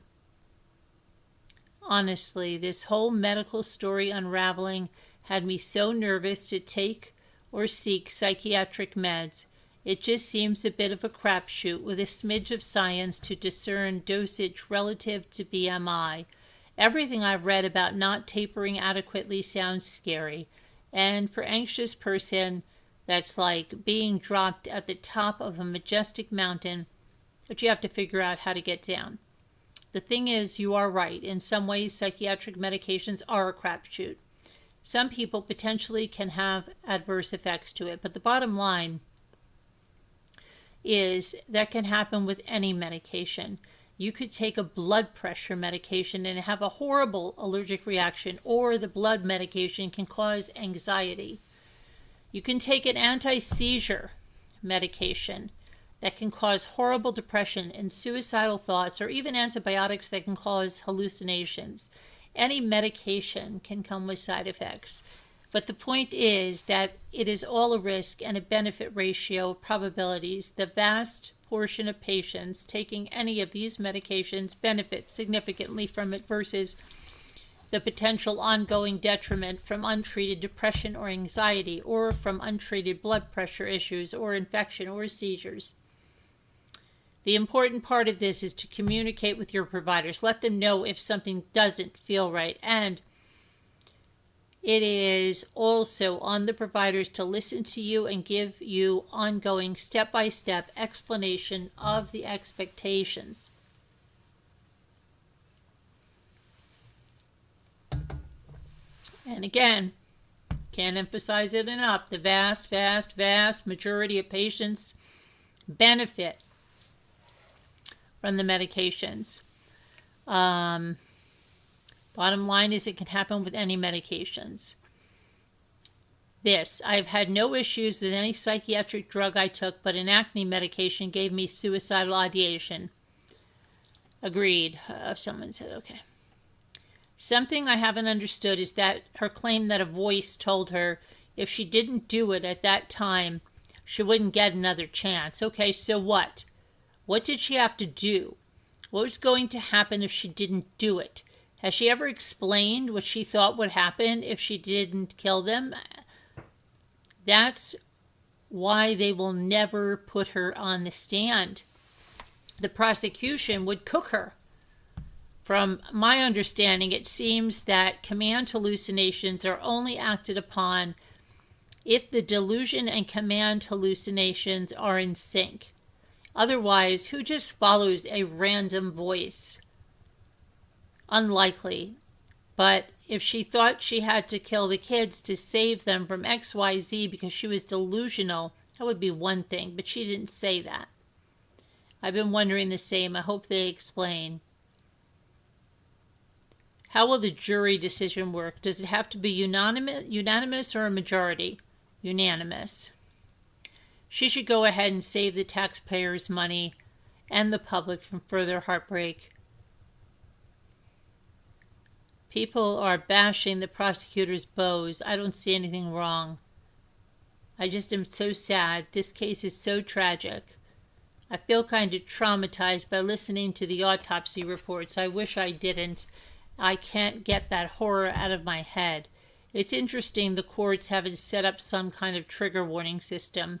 Speaker 3: Honestly, this whole medical story unraveling had me so nervous to take or seek psychiatric meds. It just seems a bit of a crapshoot with a smidge of science to discern dosage relative to BMI. Everything I've read about not tapering adequately sounds scary. And for anxious person, that's like being dropped at the top of a majestic mountain, but you have to figure out how to get down. The thing is, you are right. In some ways, psychiatric medications are a crapshoot. Some people potentially can have adverse effects to it, but the bottom line is that can happen with any medication. You could take a blood pressure medication and have a horrible allergic reaction, or the blood medication can cause anxiety. You can take an anti-seizure medication that can cause horrible depression and suicidal thoughts, or even antibiotics that can cause hallucinations. Any medication can come with side effects. But the point is that it is all a risk and a benefit ratio of probabilities. The vast portion of patients taking any of these medications benefit significantly from it versus the potential ongoing detriment from untreated depression or anxiety, or from untreated blood pressure issues or infection or seizures. The important part of this is to communicate with your providers. Let them know if something doesn't feel right. And it is also on the providers to listen to you and give you ongoing step-by-step explanation of the expectations. And again, can't emphasize it enough, the vast majority of patients benefit from the medications. Bottom line is it can happen with any medications. I've had no issues with any psychiatric drug I took, but an acne medication gave me suicidal ideation. Agreed. Someone said, okay. Something I haven't understood is that her claim that a voice told her if she didn't do it at that time, she wouldn't get another chance. Okay, so what? What did she have to do? What was going to happen if she didn't do it? Has she ever explained what she thought would happen if she didn't kill them? That's why they will never put her on the stand. The prosecution would cook her. From my understanding, it seems that command hallucinations are only acted upon if the delusion and command hallucinations are in sync. Otherwise, who just follows a random voice? Unlikely. But if she thought she had to kill the kids to save them from XYZ because she was delusional, that would be one thing, but she didn't say that. I've been wondering the same. I hope they explain. How will the jury decision work? Does it have to be unanimous or a majority? Unanimous. She should go ahead and save the taxpayers' money and the public from further heartbreak. People are bashing the prosecutor's bows. I don't see anything wrong. I just am so sad. This case is so tragic. I feel kind of traumatized by listening to the autopsy reports. I wish I didn't. I can't get that horror out of my head. It's interesting the courts haven't set up some kind of trigger warning system.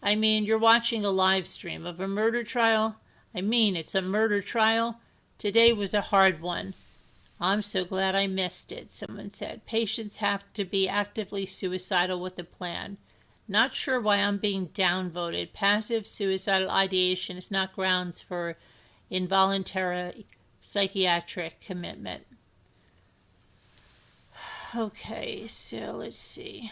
Speaker 3: I mean, you're watching a live stream of a murder trial. It's a murder trial. Today was a hard one. I'm so glad I missed it, someone said. Patients have to be actively suicidal with a plan. Not sure why I'm being downvoted. Passive suicidal ideation is not grounds for involuntary psychiatric commitment. Okay, so let's see.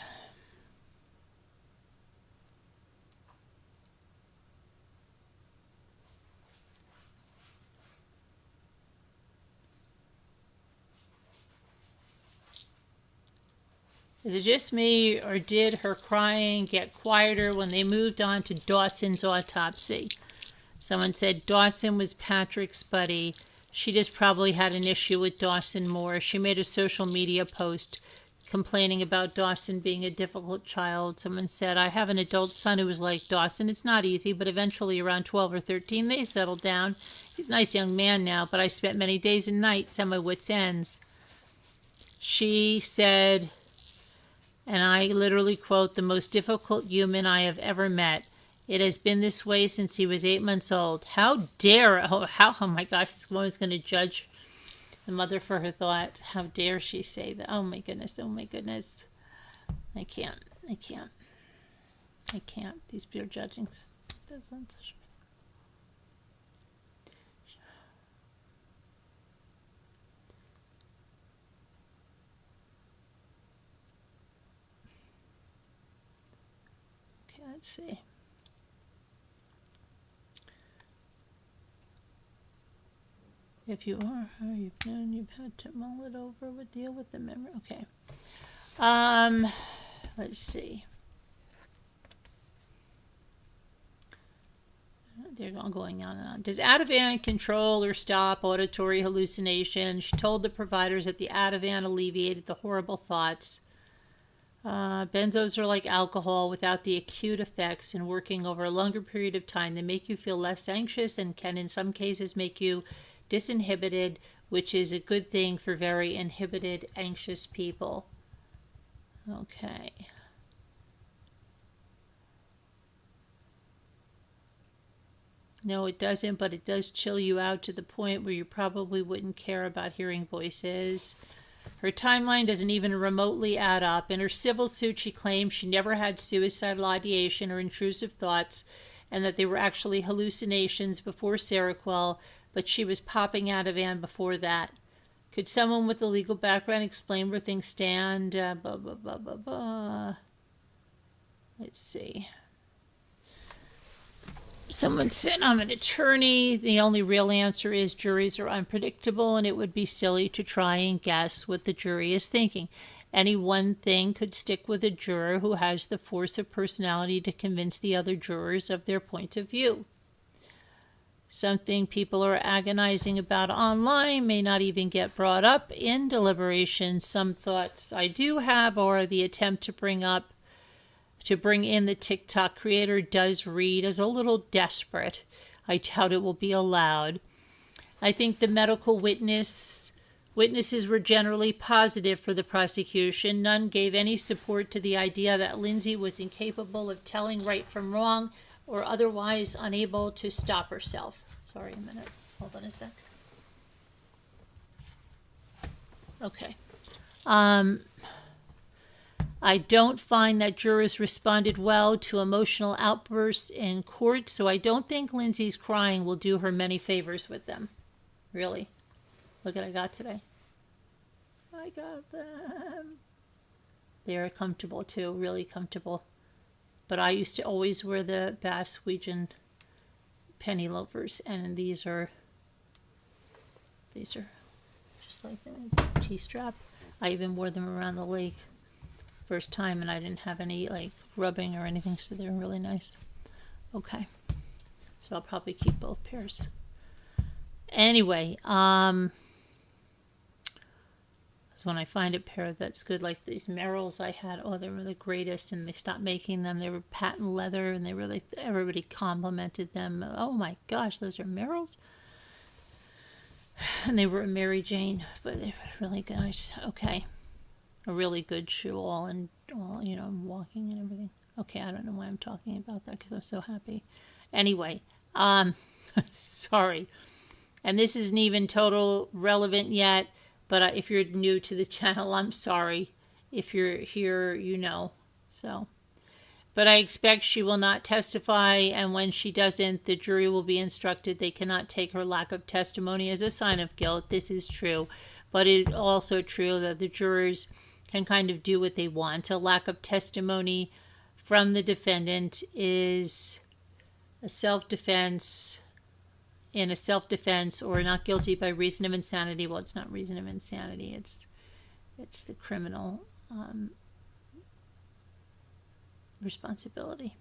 Speaker 3: Is it just me, or did her crying get quieter when they moved on to Dawson's autopsy? Someone said Dawson was Patrick's buddy. She just probably had an issue with Dawson more. She made a social media post complaining about Dawson being a difficult child. Someone said, I have an adult son who was like Dawson. It's not easy, but eventually around 12 or 13, they settled down. He's a nice young man now, but I spent many days and nights at my wits' ends. She said, and I literally quote, the most difficult human I have ever met. It has been this way since he was 8 months old. How dare, oh my gosh, this woman's going to judge the mother for her thought. How dare she say that? Oh my goodness. I can't. These pure judgings. That's on social media. Okay, let's see. If you are how you've known, you've had to mull it over, would deal with the memory. Okay. Let's see. They're all going on and on. Does Ativan control or stop auditory hallucinations? She told the providers that the Ativan alleviated the horrible thoughts. Benzos are like alcohol without the acute effects, and working over a longer period of time, they make you feel less anxious and can in some cases make you disinhibited, which is a good thing for very inhibited, anxious people. Okay. No, it doesn't, but it does chill you out to the point where you probably wouldn't care about hearing voices. Her timeline doesn't even remotely add up. In her civil suit, she claimed she never had suicidal ideation or intrusive thoughts, and that they were actually hallucinations before Seroquel, but she was popping Ativan before that. Could someone with a legal background explain where things stand? Let's see. Someone said, I'm an attorney. The only real answer is juries are unpredictable, and it would be silly to try and guess what the jury is thinking. Any one thing could stick with a juror who has the force of personality to convince the other jurors of their point of view. Something people are agonizing about online may not even get brought up in deliberation. Some thoughts I do have are the attempt to bring in the TikTok creator does read as a little desperate. I doubt it will be allowed. I think the medical witnesses were generally positive for the prosecution. None gave any support to the idea that Lindsay was incapable of telling right from wrong or otherwise unable to stop herself. Sorry, a minute. Hold on a sec. Okay. I don't find that jurors responded well to emotional outbursts in court, so I don't think Lindsay's crying will do her many favors with them. Really. Look what I got today. I got them. They're comfortable too, really comfortable. But I used to always wear the Baswegian penny loafers, and these are just like the T-strap. I even wore them around the lake first time, and I didn't have any like rubbing or anything, so they're really nice. Okay, so I'll probably keep both pairs. Anyway, so when I find a pair that's good, like these Merrills I had, oh, they were the greatest, and they stopped making them. They were patent leather, and they really, everybody complimented them. Oh my gosh, those are Merrills. And they were a Mary Jane, but they were really nice. Okay. A really good shoe, all walking and everything. Okay, I don't know why I'm talking about that because I'm so happy. Anyway, sorry. And this isn't even total relevant yet, but if you're new to the channel, I'm sorry. If you're here, you know. So, but I expect she will not testify, and when she doesn't, the jury will be instructed they cannot take her lack of testimony as a sign of guilt. This is true, but it is also true that the jurors can kind of do what they want. A lack of testimony from the defendant is a self-defense, or not guilty by reason of insanity. Well, it's not reason of insanity. It's the criminal responsibility.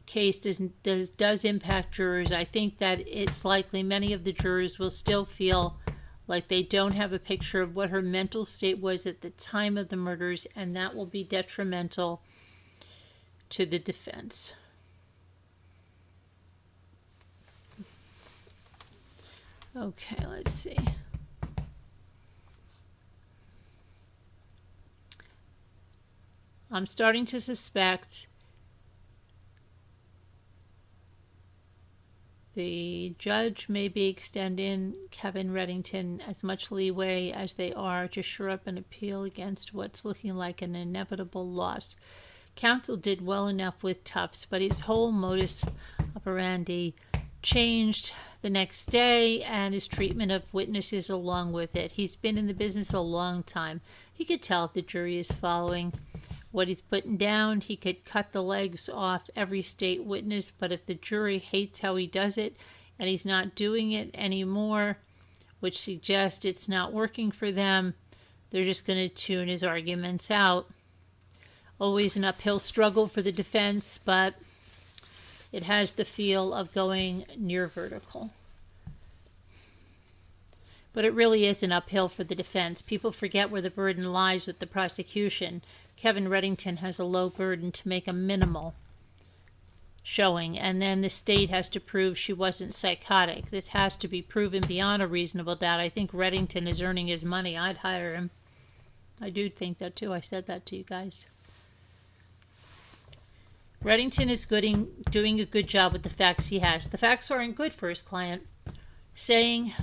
Speaker 3: Case does impact jurors. I think that it's likely many of the jurors will still feel like they don't have a picture of what her mental state was at the time of the murders, and that will be detrimental to the defense. Okay, let's see. I'm starting to suspect the judge may be extending Kevin Reddington as much leeway as they are to shore up an appeal against what's looking like an inevitable loss. Counsel did well enough with Tufts, but his whole modus operandi changed the next day, and his treatment of witnesses along with it. He's been in the business a long time. He could tell if the jury is following what he's putting down. He could cut the legs off every state witness, but if the jury hates how he does it and he's not doing it anymore, which suggests it's not working for them, they're just going to tune his arguments out. Always an uphill struggle for the defense, but it has the feel of going near vertical. But it really is an uphill for the defense. People forget where the burden lies with the prosecution. Kevin Reddington has a low burden to make a minimal showing, and then the state has to prove she wasn't psychotic. This has to be proven beyond a reasonable doubt. I think Reddington is earning his money. I'd hire him. I do think that too. I said that to you guys. Reddington is doing a good job with the facts he has. The facts aren't good for his client,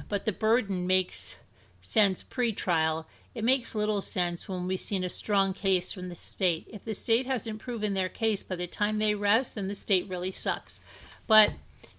Speaker 3: but the burden makes sense pre-trial. It makes little sense when we've seen a strong case from the state. If the state hasn't proven their case by the time they rest, then the state really sucks. But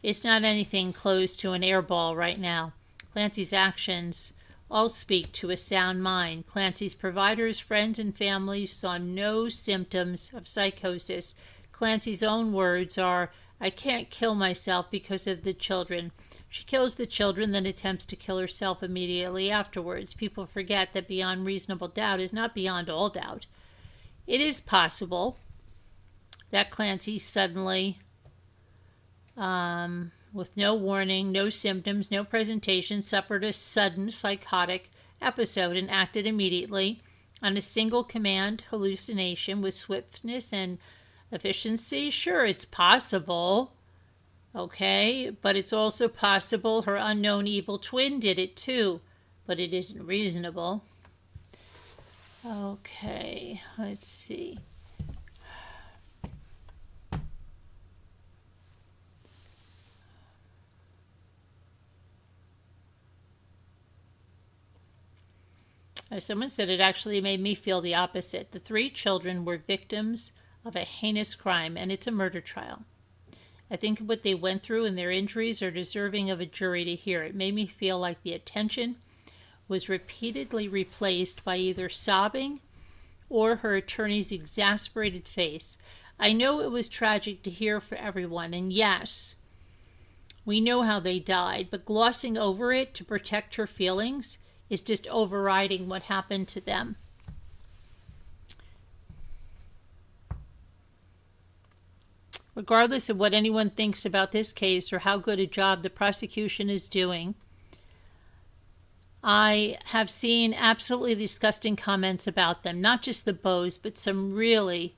Speaker 3: it's not anything close to an airball right now. Clancy's actions all speak to a sound mind. Clancy's providers, friends, and family saw no symptoms of psychosis. Clancy's own words are, "I can't kill myself because of the children." She kills the children, then attempts to kill herself immediately afterwards. People forget that beyond reasonable doubt is not beyond all doubt. It is possible that Clancy suddenly, with no warning, no symptoms, no presentation, suffered a sudden psychotic episode and acted immediately on a single command hallucination with swiftness and efficiency. Sure, it's possible. Okay, but it's also possible her unknown evil twin did it too, but it isn't reasonable. Okay, let's see. As someone said, it actually made me feel the opposite. The 3 children were victims of a heinous crime, and it's a murder trial. I think what they went through and their injuries are deserving of a jury to hear. It made me feel like the attention was repeatedly replaced by either sobbing or her attorney's exasperated face. I know it was tragic to hear for everyone, and yes, we know how they died, but glossing over it to protect her feelings is just overriding what happened to them. Regardless of what anyone thinks about this case or how good a job the prosecution is doing, I have seen absolutely disgusting comments about them. Not just the Bows, but some really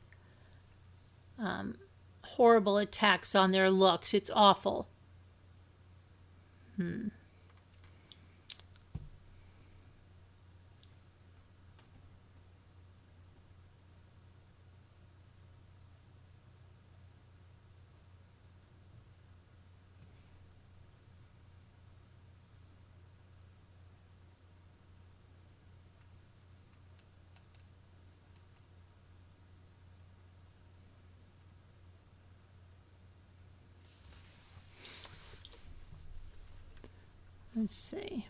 Speaker 3: horrible attacks on their looks. It's awful. Let's see.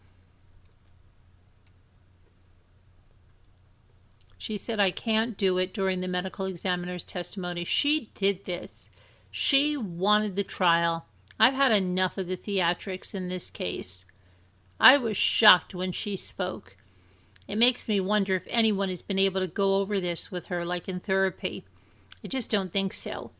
Speaker 3: She said, "I can't do it" during the medical examiner's testimony. She did this. She wanted the trial. I've had enough of the theatrics in this case. I was shocked when she spoke. It makes me wonder if anyone has been able to go over this with her like in therapy. I just don't think so.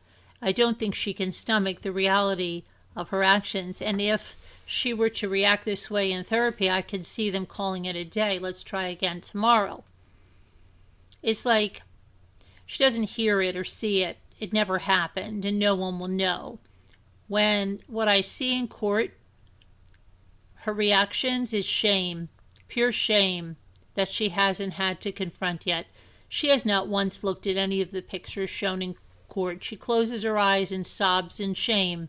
Speaker 3: I don't think she can stomach the reality of her actions, and if she were to react this way in therapy, I could see them calling it a day. Let's try again tomorrow. It's like she doesn't hear it or see it. It never happened, and no one will know. When what I see in court, her reactions is shame, pure shame that she hasn't had to confront yet. She has not once looked at any of the pictures shown in court. She closes her eyes and sobs in shame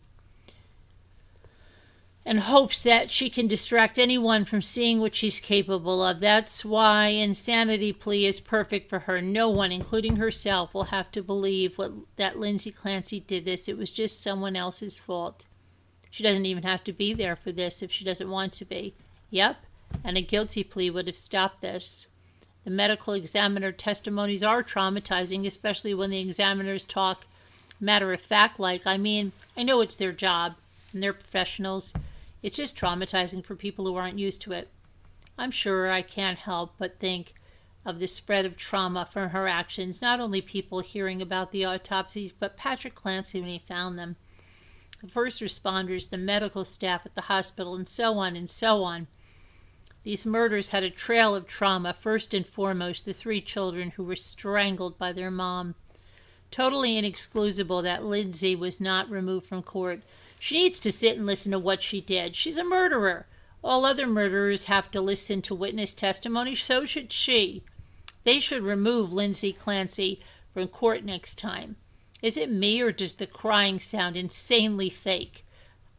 Speaker 3: and hopes that she can distract anyone from seeing what she's capable of. That's why insanity plea is perfect for her. No one, including herself, will have to believe that Lindsay Clancy did this. It was just someone else's fault. She doesn't even have to be there for this if she doesn't want to be. Yep, and a guilty plea would have stopped this. The medical examiner testimonies are traumatizing, especially when the examiners talk matter-of-fact like. I mean, I know it's their job, and they're professionals. It's just traumatizing for people who aren't used to it. I'm sure I can't help but think of the spread of trauma from her actions, not only people hearing about the autopsies, but Patrick Clancy when he found them, the first responders, the medical staff at the hospital, and so on and so on. These murders had a trail of trauma. First and foremost, the 3 children who were strangled by their mom. Totally inexcusable that Lindsay was not removed from court. She needs to sit and listen to what she did. She's a murderer. All other murderers have to listen to witness testimony. So should she. They should remove Lindsay Clancy from court next time. Is it me, or does the crying sound insanely fake?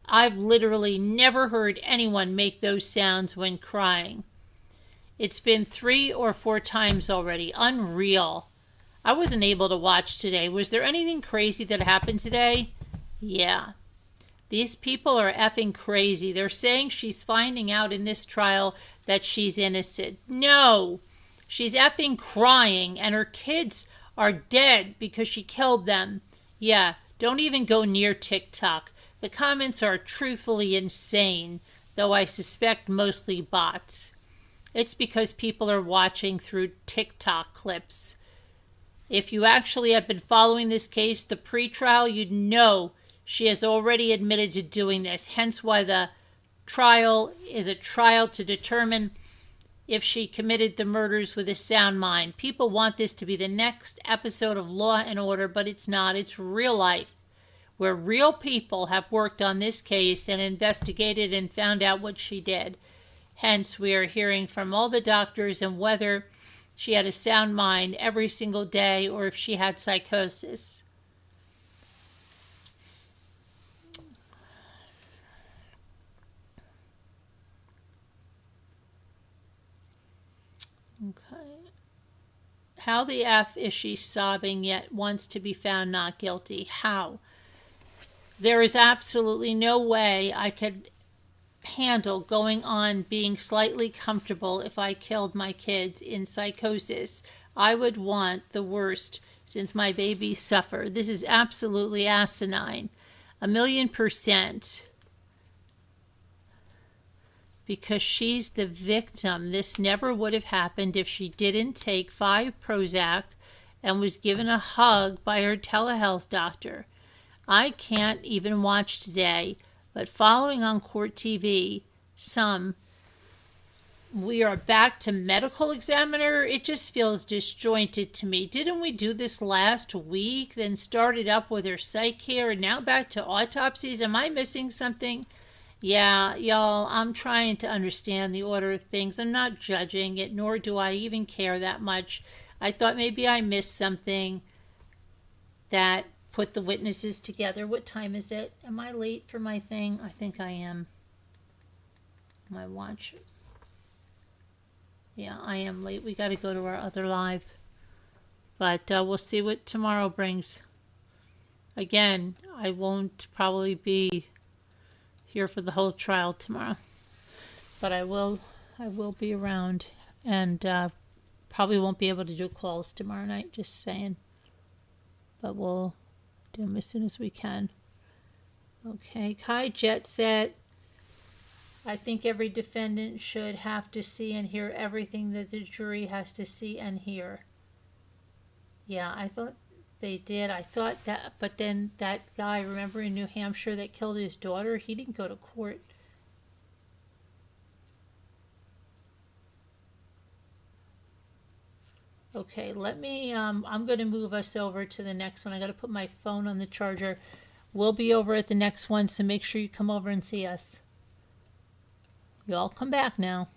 Speaker 3: I've literally never heard anyone make those sounds when crying. It's been 3 or 4 times already. Unreal. I wasn't able to watch today. Was there anything crazy that happened today? Yeah. These people are effing crazy. They're saying she's finding out in this trial that she's innocent. No. She's effing crying, and her kids are dead because she killed them. Yeah, don't even go near TikTok. The comments are truthfully insane, though I suspect mostly bots. It's because people are watching through TikTok clips. If you actually have been following this case, the pre-trial, you'd know she has already admitted to doing this, hence why the trial is a trial to determine if she committed the murders with a sound mind. People want this to be the next episode of Law and Order, but it's not. It's real life, where real people have worked on this case and investigated and found out what she did. Hence, we are hearing from all the doctors and whether she had a sound mind every single day or if she had psychosis. Okay. How the F is she sobbing yet wants to be found not guilty? How? There is absolutely no way I could handle going on being slightly comfortable if I killed my kids in psychosis. I would want the worst since my babies suffer. This is absolutely asinine. 1,000,000%. Because she's the victim. This never would have happened if she didn't take 5 Prozac and was given a hug by her telehealth doctor. I can't even watch today, but following on court TV, we are back to medical examiner. It just feels disjointed to me. Didn't we do this last week, then started up with her psych care, and now back to autopsies? Am I missing something? Yeah, y'all, I'm trying to understand the order of things. I'm not judging it, nor do I even care that much. I thought maybe I missed something that put the witnesses together. What time is it? Am I late for my thing? I think I am. My watch. Yeah, I am late. We got to go to our other live. But we'll see what tomorrow brings. Again, I won't probably be here for the whole trial tomorrow, but I will be around, and probably won't be able to do calls tomorrow night, just saying, but we'll do them as soon as we can. Okay, Kai Jet Set. I think every defendant should have to see and hear everything that the jury has to see and hear. Yeah, I thought they did. I thought that, but then that guy, remember in New Hampshire that killed his daughter, he didn't go to court. Okay, let me, I'm going to move us over to the next one. I got to put my phone on the charger. We'll be over at the next one, so make sure you come over and see us. You all come back now.